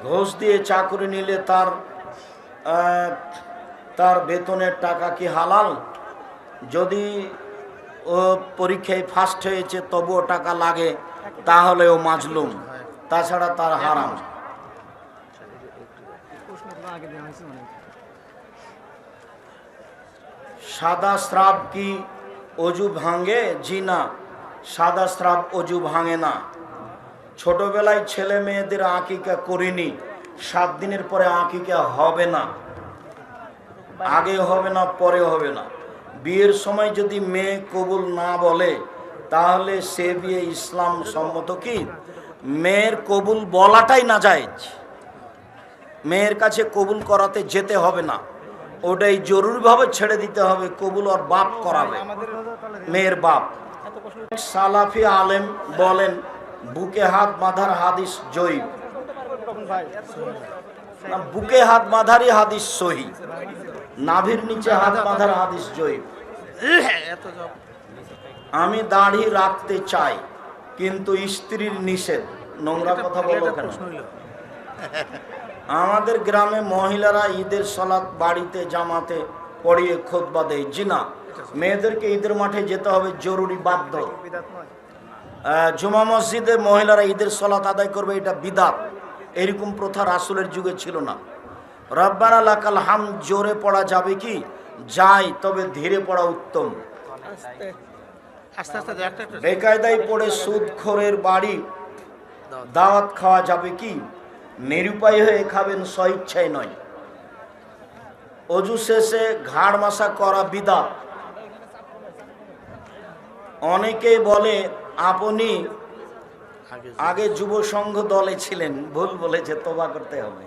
ঘুষ দিয়ে চাকরি নিলে তার বেতনের টাকা কি হালাল? যদি ও পরীক্ষায় ফার্স্ট হয়েছে তবুও টাকা লাগে তাহলে ও মাজলুম, তাছাড়া তার হারাম। সাদা স্রাব কি অজু ভাঙে? জি না, সাদা স্রাব অজু ভাঙে না। ছোটবেলায় ছেলে মেয়েদের আকিকা করিনি, 7 দিনের পরে আকিকা হবে না, আগে হবে না পরে হবে না। বিয়ের সময় যদি মেয়ে কবুল না বলে তাহলে সে বিয়ে ইসলাম সম্মত কি? মেয়ের কবুল বলাটাই না জায়েজ, মেয়ের কাছে কবুল করাতে যেতে হবে না, ওটাই জরুরিভাবে ছেড়ে দিতে হবে। কবুল ওর বাপ করাবে, মেয়ের বাপ। সালাফি আলেম বলেন বুকে হাত বাঁধার হাদিস জয়ীফ না, বুকে হাত বাঁধারই হাদিস সহি, নাভির নিচে হাত বাঁধার হাদিস জয়ীফ। আমি দাড়ি রাখতে চাই কিন্তু স্ত্রীর নিষেধ। নোংরা কথা বলো কেন? আমাদের গ্রামে মহিলারা ঈদের সালাত বাড়িতে জামাতে পড়িয়ে খুতবা দেয়। জি না, মেয়েদেরকে ঈদের মাঠে যেতে হবে, জরুরি বাধ্য। জুমা মসজিদে মহিলারা ঈদের সালাত আদায় করবে, এটা বিদাত। এরকম প্রথা রাসূলের যুগে ছিল না। রব্বানা লাকাল হামদ জোরে পড়া যাবে কি? যায়, তবে ধীরে পড়া উত্তম। বেকায়দায় পড়ে সুদখোরের বাড়ি দাওয়াত খাওয়া যাবে কি? নিরুপায় হয়ে খাবেন, স্বইচ্ছায় নয়। অজু শেষে ঘাড় মাসা করা বিদাত। অনেকেই বলে আপনি আগে যুব সংঘ দলে ছিলেন, ভুল বলেছে, তওবা করতে হবে।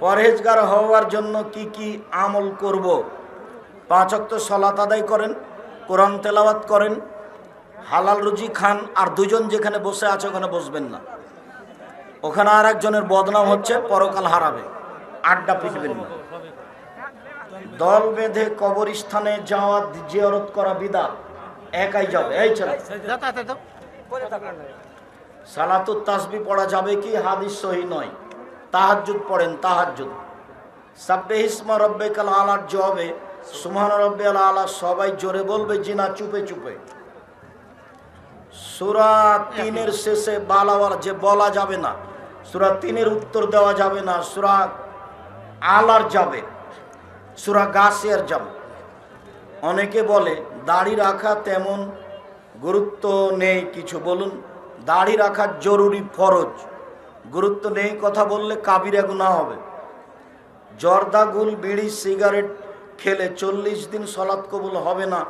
পরহেজগার হওয়ার জন্য কি কি আমল করব? 5 ওয়াক্ত সালাত আদায় করেন, কোরআন তেলাওয়াত করেন, হালাল রুজি খান, আর দুজন যেখানে বসে আছে ওখানে বসবেন না। ওখানে আর একজনের বদনাম হচ্ছে, পরকাল হারাবে। আড্ডা পিটবেন না। দল বেঁধে কবরস্থানে যাওয়া জিয়ারত করা বিদআত, একাই যাবে। এই ছেলে সালাতুত তাসবিহ পড়া যাবে কি? হাদিস সহিহ নয়। তাহাজ্জুদ পড়েন, তাহাজ্জুদ। সাব্বিহিসমা রাব্বিকাল আলার জবাবে সুবহান রাব্বিয়াল আলা সবাই জোরে বলবে, জিনা চুপে চুপে। সূরা 3-এর শেষে বালাওয়ালা যে বলা যাবে না, সূরা 3-এর উত্তর দেওয়া যাবে না। সূরা আলার যাবে, সূরা গাসিয়ার যাবে। অনেকে বলে দাড়ি রাখা তেমন গুরুত্ব নেই, কিছু বলুন। দাড়ি রাখা জরুরি, ফরজ। গুরুত্ব নেই কথা বললে কাবিরা গুনাহ হবে। জর্দা, গুল, বিড়ি, সিগারেট খেলে 40 দিন সালাত কবুল হবে না,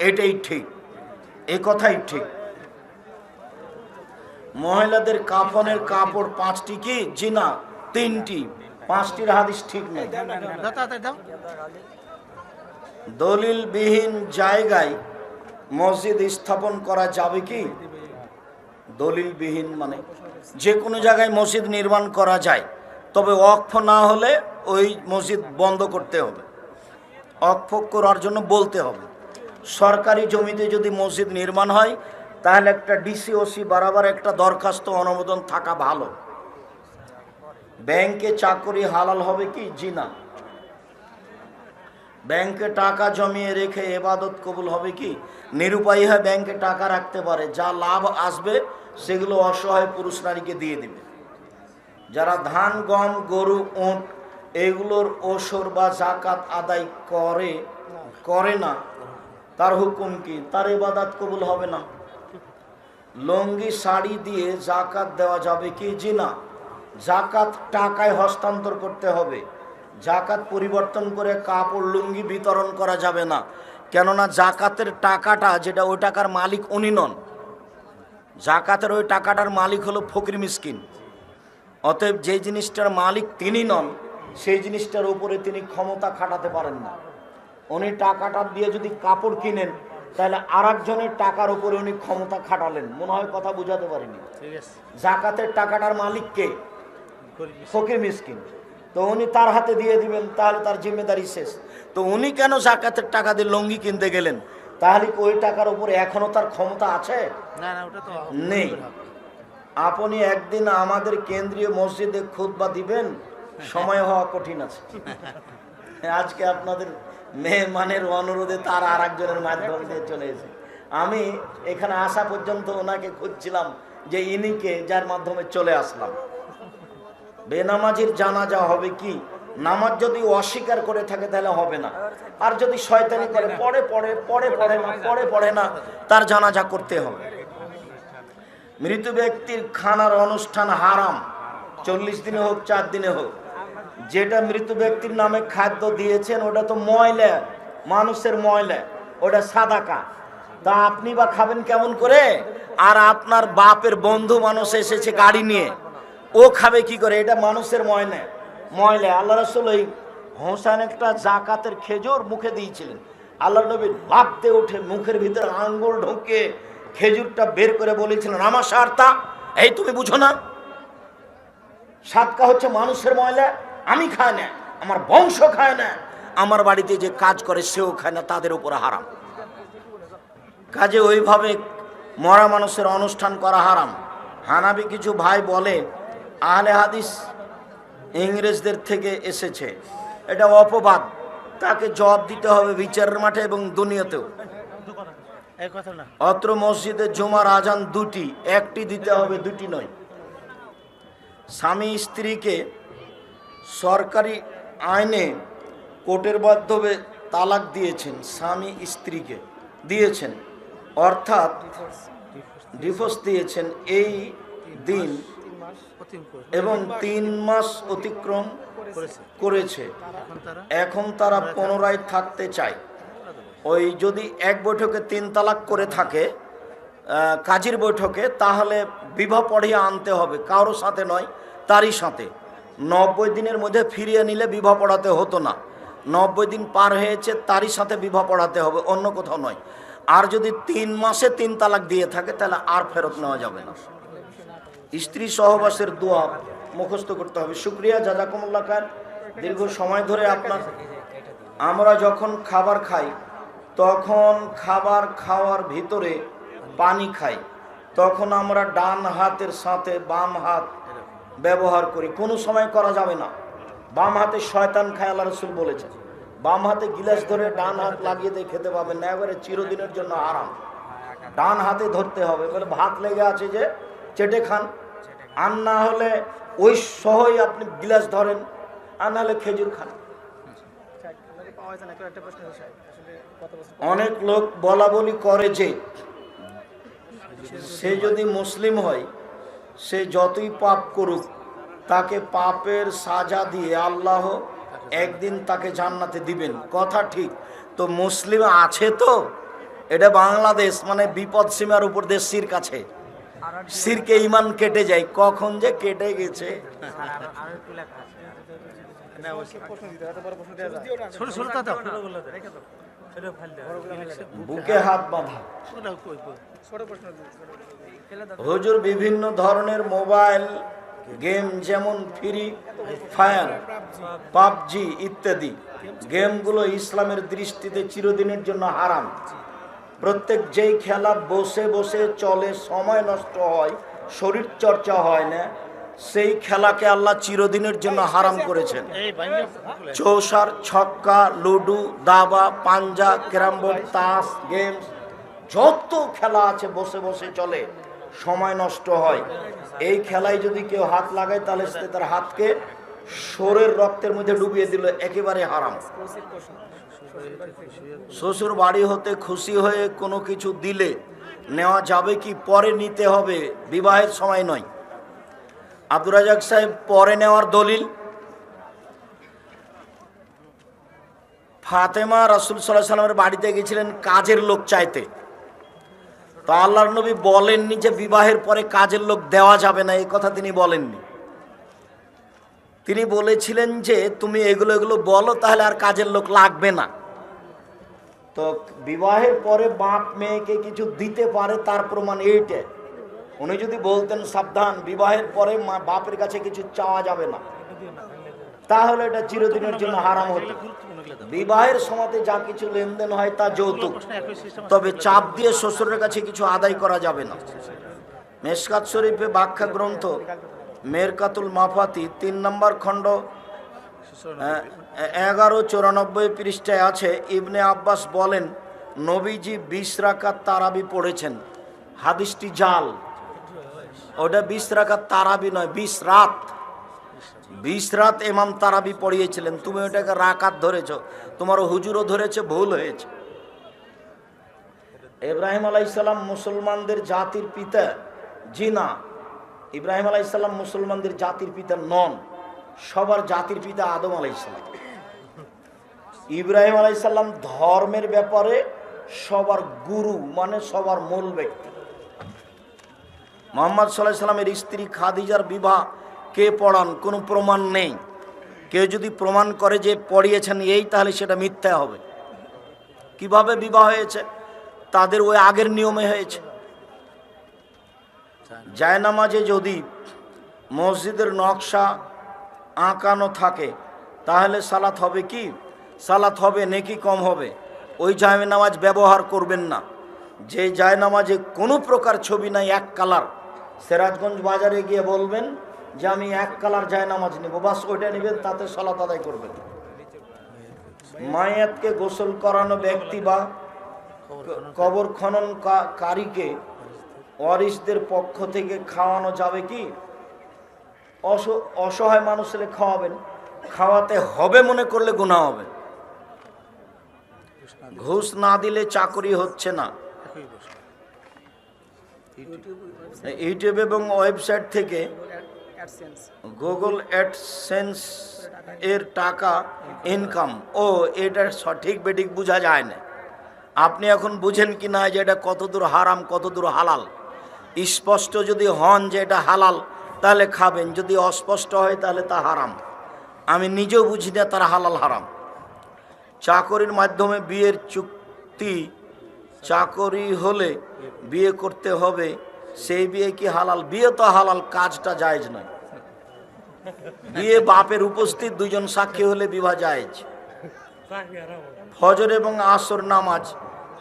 এটাই ঠিক, এ কথাই ঠিক। মহিলাদের কাফনের কাপড় 5টি কি? জি না, 3টি। 5টির হাদিস ঠিক নেই। দলিলবিহীন জায়গায় মসজিদ স্থাপন করা যাবে কি? দলিলবিহীন মানে যে কোনো জায়গায় মসজিদ নির্মাণ করা যায়, তবে ওয়াকফ না হলে ওই মসজিদ বন্ধ করতে হবে, ওয়াকফ করার জন্য বলতে হবে। সরকারি জমিতে যদি মসজিদ নির্মাণ হয় তাহলে একটা ডিসি ওসি বরাবর একটা দরখাস্ত অনুমোদন থাকা ভালো। ব্যাংকে চাকরি হালাল হবে কি? জি না। ব্যাংকে টাকা জমিয়ে রেখে ইবাদত কবুল হবে কি? নিরুপায়ী হয়ে ব্যাংকে টাকা রাখতে পারে, যা লাভ আসবে সেগুলো অসহায় পুরুষ নারীকে দিয়ে দিবে। যারা ধান, গম, গরু, উট এগুলোর ওসর বা জাকাত আদায় করে না, তার হুকুম কি? তার ইবাদত কবুল হবে না। লুঙ্গি, শাড়ি দিয়ে জাকাত দেওয়া যাবে কি? জি না। জাকাত টাকায় হস্তান্তর করতে হবে। জাকাত পরিবর্তন করে কাপড়, লুঙ্গি বিতরণ করা যাবে না, কেননা জাকাতের টাকাটা যেটা, ওই টাকার মালিক উনি নন। জাকাতের ওই টাকাটার মালিক হলো ফকির মিসকিন। অতএব যে জিনিসটার মালিক তিনি নন, সেই জিনিসটার উপরে তিনি ক্ষমতা খাটাতে পারেন না। উনি টাকাটা দিয়ে যদি কাপড় কিনেন তাহলে আর একজনের টাকার উপরে উনি ক্ষমতা খাটালেন। মনে হয় কথা বুঝাতে পারিনি। জাকাতের টাকাটার মালিক কে? ফকির মিসকিন। তো উনি তার হাতে দিয়ে দিবেন, তাহলে তার জিম্মেদারি শেষ। তো উনি কেন জাকাতের টাকা দিয়ে লুঙ্গি কিনতে গেলেন? তাহলে ওই টাকার উপরে এখনো তার ক্ষমতা আছে? নেই। আপনি একদিন আমাদের কেন্দ্রীয় মসজিদে খুতবা দিবেন, সময় হওয়া কঠিন আছে। আজকে আপনাদের মেহমানের অনুরোধে তার আর একজনের মাধ্যম দিয়ে চলে এসে আমি এখানে আসা পর্যন্ত ওনাকে খুঁজছিলাম যে ইনিকে, যার মাধ্যমে চলে আসলাম। বেনামাজির জানাজা হবে কি? নামাজ যদি অস্বীকার করে থাকে তাহলে হবে না, আর যদি শয়তানি করে পড়ে না তার জানাজা করতে হবে। মৃত ব্যক্তির খানার অনুষ্ঠান হারাম, 40 দিনে হোক 4 দিনে হোক। যেটা মৃত ব্যক্তির নামে খাদ্য দিয়েছেন ওটা তো ময়লা, মানুষের ময়লা, ওটা সাদাকা। তা আপনি বা খাবেন কেমন করে? আর আপনার বাপের বন্ধু মানুষ এসেছে গাড়ি নিয়ে, ও খাবে কি করে? এটা মানুষের ময়লা। আল্লাহ রাসূল ওই হোসেন একটা জাকাতের খেজুর মুখে দিয়েছিলেন। আল্লাহ নবী লাফতে উঠে মুখের ভিতরে আঙ্গুল ঢুকে খেজুরটা বের করে বলেছিলেন, আমার সারতা, এই তুমি বুঝো না সাদকা হচ্ছে মানুষের ময়লা? আমি খাই না, আমার বংশ খায় না, আমার বাড়িতে যে কাজ করে সেও খায় না, তাদের উপর হারাম। কাজে ওইভাবে মরা মানুষের অনুষ্ঠান করা হারাম। হানাবি কিছু ভাই বলে আহলে হাদিস ইংরেজদের থেকে এসেছে, এটা অপবাদ। তাকে জবাব দিতে হবে বিচারের মাঠে এবং দুনিয়াতেও। অত্র মসজিদে জুমার আজান দুটি, একটি দিতে হবে, দুটি নয়। স্বামী স্ত্রীকে সরকারি আইনে কোর্টের মাধ্যমে তালাক দিয়েছেন, স্বামী স্ত্রীকে দিয়েছেন, অর্থাৎ ডিভোর্স দিয়েছেন এই দিন এবং 3 মাস অতিক্রম করেছে। এখন তারা পুনরায় থাকতে চায়। ওই যদি এক বৈঠকে 3 তালাক করে থাকে কাজীর বৈঠকে, তাহলে বিবাহ পড়িয়ে আনতে হবে, কারোর সাথে নয়, তারই সাথে। 90 দিনের মধ্যে ফিরিয়ে নিলে বিবাহ পড়াতে হতো না। 90 দিন পার হয়েছে, তারই সাথে বিবাহ পড়াতে হবে, অন্য কোথাও নয়। আর যদি 3 মাসে 3 তালাক দিয়ে থাকে তাহলে আর ফেরত নেওয়া যাবে না। স্ত্রী সহবাসের দোয়া মুখস্থ করতে হবে। শুকরিয়া, জাযাকুমুল্লাহ খান। দীর্ঘ সময় ধরে আমরা যখন খাবার খাই তখন খাবার খাওয়ার ভিতরে পানি খাই, তখন আমরা ডান হাতের সাথে বাম হাত ব্যবহার করি। কোনো সময় করা যাবে না। বাম হাতে শয়তান খায়, আল্লাহ রাসূল বলেছেন। বাম হাতে গিলাস ধরে ডান হাত লাগিয়ে দিয়ে খেতে পাবেন না, এবারে চিরদিনের জন্য হারাম। ডান হাতে ধরতে হবে। বলে ভাত লেগে আছে যে চেটে খান, আর না হলে ওই সহই আপনি গিলাস ধরেন, আর না হলে খেজুর খান। অনেক লোক বলা বলি করে যে সে যদি মুসলিম হয়, সে যতই পাপ করুক তাকে পাপের সাজা দিয়ে আল্লাহ একদিন তাকে জান্নাতে দিবেন। কথা ঠিক। তো মুসলিম আছে তো, এটা বাংলাদেশ মানে বিপদ সীমার উপর দেশ, শির কাছে শিরকে ইমান কেটে যায়, কখন যে কেটে গেছে। বুকে হাত বাঁধা। হুজুর, বিভিন্ন ধরনের মোবাইল গেম যেমন ফ্রি ফায়ার, পাবজি ইত্যাদি গেমগুলো ইসলামের দৃষ্টিতে চিরদিনের জন্য হারাম। প্রত্যেক যেই খেলা বসে বসে চলে, সময় নষ্ট হয়, শরীর চর্চা হয় না, সেই খেলাকে আল্লাহ চিরদিনের জন্য হারাম করেছেন। চৌসার, ছক্কা, লুডু, দাবা, পাঞ্জা, ক্যারাম বোর্ড, তাস, গেমস, যত খেলা আছে বসে বসে চলে, সময় নষ্ট হয়। এই খেলায় যদি কেউ হাত লাগায় তাহলে সে তার হাতকে শরীর রক্তের মধ্যে ডুবিয়ে দিল, একেবারে হারাম। শ্বশুর বাড়ি হতে খুশি হয়ে কোনো কিছু দিলে নেওয়া যাবে কি? পরে নিতে হবে, বিবাহের সময় নয়। আব্দুর রাজাক সাহেব পরে নেওয়ার দলিল, ফাতেমা রাসূল সাল্লাল্লাহু আলাইহি ওয়াসাল্লামের বাড়িতে গেছিলেন কাজের লোক চাইতে, তো আল্লাহর নবী বলেননি যে বিবাহের পরে কাজের লোক দেওয়া যাবে না, এই কথা তিনি বলেননি। তিনি বলেছিলেন যে তুমি এগুলো বলো, তাহলে আর কাজের লোক লাগবে না। তো বিবাহের পরে বাপ মেয়েকে কিছু দিতে পারে, তার প্রমাণ এইটা। উনি যদি বলতেন সাবধান, বিবাহের পরে বাপের কাছে কিছু চাওয়া যাবে না, তাহলে এটা চিরদিনের জন্য হারাম হতো। বিবাহের সময়তে যা কিছু লেনদেন হয় তা যৌতুক, তবে চাপ দিয়ে শ্বশুরের কাছে কিছু আদায় করা যাবে না। মেশকাত শরীফে ব্যাখ্যা গ্রন্থ মেরকাতুল মাফাতি 3 নম্বর খণ্ড 1194 পৃষ্ঠায় আছে, ইবনে আব্বাস বলেন নবীজি 20 রাকাত তারাবি পড়েছেন। হাদিসটি জাল, ওটা 20 রাকাত তারাবি নয়, 20 রাত। 20 রাত ইমাম তারাবি পড়িয়েছিলেন। তুমি ওটাকে রাকাত ধরেছ, তোমার হুজুরও ধরেছে, ভুল হয়েছে। ইব্রাহিম আলাইহিস সালাম মুসলমানদের জাতির পিতা? জি না, ইব্রাহিম আলাইহিস সালাম মুসলমানদের জাতির পিতা নন। সবার জাতির পিতা আদম আলাইহিস সালাম। ইব্রাহিম আলাইহিস সালাম ধর্মের ব্যাপারে সবার গুরু, মানে সবার মূল ব্যক্তি। মুহাম্মদ সাল্লাল্লাহু আলাইহি সাল্লামের স্ত্রী খাদিজার বিবাহ কে পড়ান? কোনো প্রমাণ নেই। কেউ যদি প্রমাণ করে যে পড়িয়েছেন এই, তাহলে সেটা মিথ্যা হবে। কিভাবে বিবাহ হয়েছে? তাদের ওই আগের নিয়মে হয়েছে। জায়নামাজে যদি মসজিদের নকশা আঁকানো থাকে তাহলে সালাত হবে কি? সালাত হবে, নেকি কম হবে। ওই জায়নামাজ ব্যবহার করবেন না। যে জায়নামাজে কোনো প্রকার ছবি নাই, এক কালার, সিরাজগঞ্জ বাজারে গিয়ে বলবেন যে আমি এক কালার জায়নামাজ নেব, বাস ওইটা নেবেন, তাতে সালাত আদায় করবেন। মায়াতকে গোসল করানো ব্যক্তি বা কবর খননকারীকে ওয়ারিসদের পক্ষ থেকে খাওয়ানো যাবে কি? অসহায় মানুষের খাওয়াবেন। খাওয়াতে হবে মনে করলে গুনাহ হবে। ঘুষ না দিলে চাকরি হচ্ছে না। ইউটিউব এবং ওয়েবসাইট থেকে গুগল অ্যাডসেন্স এর টাকা ইনকাম, ও এটা সঠিক বেঠিক বোঝা যায় না। আপনি এখন বুঝেন কি না যে এটা কতদূর হারাম কতদূর হালাল? স্পষ্ট যদি হন যে এটা হালাল তাহলে খাবেন, যদি অস্পষ্ট হয় তাহলে তা হারাম। আমি নিজেও বুঝি না তার হালাল হারাম। চাকরির মাধ্যমে বিয়ের চুক্তি, চাকরি হলে বিয়ে করতে হবে, সেই বিয়ে কি হালাল? বিয়ে তো হালাল, কাজটা জায়েজ নয়। বিয়ে বাপের উপস্থিত দুজন সাক্ষী হলে বিবাহ জায়েজ। ফজর এবং আসর নামাজ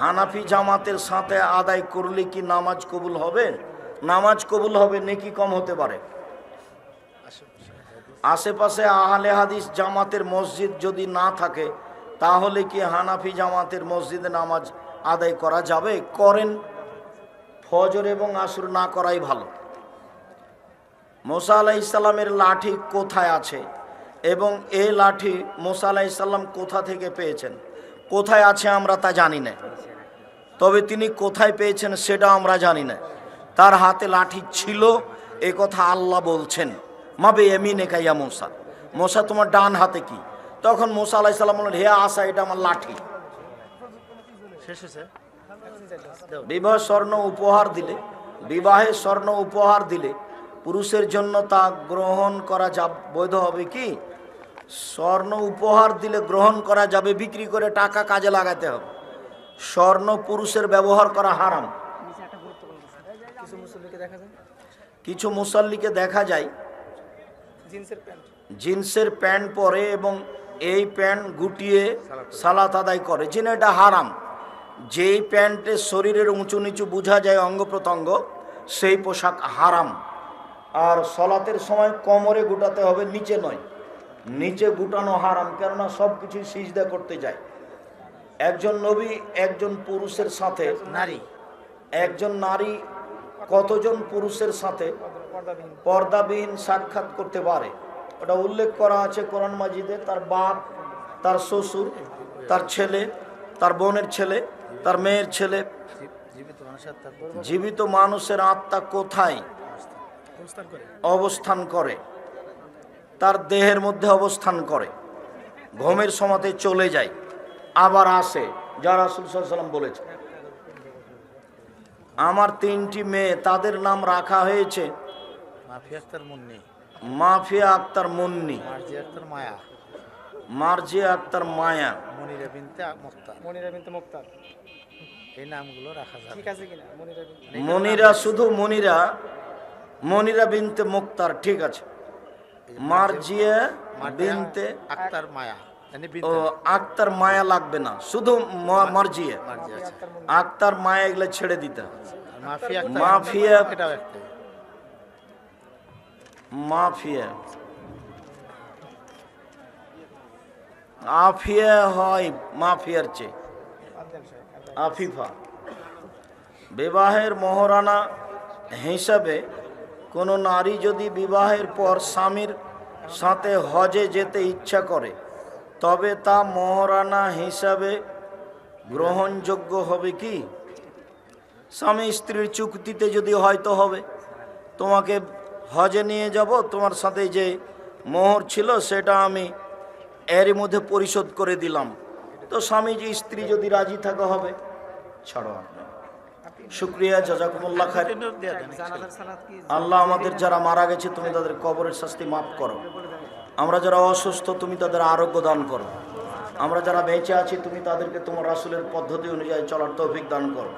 হানাফি জামাতের সাথে আদায় করলে কি নামাজ কবুল হবে? নামাজ কবুল হবে, নেকি কম হতে পারে। আশেপাশে আহলে হাদিস জামাতের মসজিদ যদি না থাকে তাহলে কি হানাফি জামাতের মসজিদে নামাজ আদায় করা যাবে? করেন। ফজর এবং আসর না করাই ভালো। মুসা আলাইহিস সালামের লাঠি কোথায় আছে এবং এই লাঠি মুসা আলাইহিস সালাম কোথা থেকে পেয়েছেন? কোথায় আছে আমরা তা জানি না, তবে তিনি কোথায় পেয়েছেন সেটা আমরা জানি না। তার হাতে লাঠি ছিল এ কথা আল্লাহ বলছেন, মাবে এমিনে কাইয়া মুসা, মুসা তোমার ডান হাতে কি? তখন মুসা আলাইহিস সালাম বললেন, হে আসা, এটা আমার লাঠি। বিবাহে স্বর্ণ উপহার দিলে পুরুষের জন্য তা গ্রহণ করা বৈধ হবে কি? স্বর্ণ উপহার দিলে গ্রহণ করা যাবে, বিক্রি করে টাকা কাজে লাগাতে হবে। স্বর্ণ পুরুষের ব্যবহার করা হারাম। কিছু মুসল্লিকে দেখা যায় জিন্সের প্যান্ট পরে এবং এই প্যান্ট গুটিয়ে সালাত আদায় করে, যেন এটা হারাম। যেই প্যান্টে শরীরের উঁচু নিচু বোঝা যায় অঙ্গ প্রত্যঙ্গ, সেই পোশাক হারাম। আর সলাতের সময় কোমরে গুটাতে হবে, নিচে নয়। নিচে গুটানো হারাম, কেননা সব কিছু সিজদা করতে যায়। একজন নবী একজন পুরুষের সাথে একজন নারী কতজন পুরুষের সাথে পর্দাবিহীন সাক্ষাৎ করতে পারে? ওটা উল্লেখ করা আছে কোরআন মাজিদে। তার বাপ, তার শ্বশুর, তার ছেলে, তার বোনের ছেলে, তার মেয়ের ছেলে। জীবিত মানুষের আত্মা কোথায় অবস্থান করে? তার দেহের মধ্যে অবস্থান করে, ঘুমের সময়তে চলে যায়, আবার আসে, যা রাসূল সাল্লাল্লাহু আলাইহি ওয়াসাল্লাম বলেছে। আমার 3টি মেয়ে, তাদের নাম রাখা হয়েছে মাফিয়া আক্তার মুন্নি, মার্জিয়া আক্তার মায়া, এই নামগুলো রাখা যাবে, ঠিক আছে কিনা? মনিরা, শুধু মনিরা বিনতে মুক্তার, ঠিক আছে। মার্জিয়া বিনতে আক্তার মায়া, মানে ও বিদ্যা আক্তার মায়া লাগবে না, শুধু মার্জিয়া মার্জি আছে। আক্তার মায়া এগুলো ছেড়ে দিতে হবে। আর মাফিয়া একটা মাফিয়া এটাও একটাই। মাফিয়া আফিয়া হয় মাফিয়ার চেয়ে আফিফা। বিবাহের মহারানা হিসাবে কোনো নারী যদি বিবাহের পর স্বামীর সাথে হজে যেতে ইচ্ছা করে তবে তা মহারানা হিসাবে গ্রহণযোগ্য হবে কি? স্বামী স্ত্রীর চুক্তিতে যদি হয়তো হবে, তোমাকে হজে নিয়ে যাব, তোমার সাথে যে মোহর ছিল সেটা আমি এরই মধ্যে পরিশোধ করে দিলাম, তো স্বামী যে স্ত্রী যদি রাজি থাকা হবে, ছাড়ো আপনি। শুক্রিয়া, জাজাকুমুল্লাহ খায়র। আল্লাহ আমাদের যারা মারা গেছে তুমি তাদের কবরের শাস্তি মাফ করো, আমরা যারা অসুস্থ তুমি তাদের আরোগ্য দান করো, আমরা যারা বেঁচে আছি তুমি তাদেরকে তোমার রাসূলের পদ্ধতি অনুযায়ী চলার তৌফিক দান করো।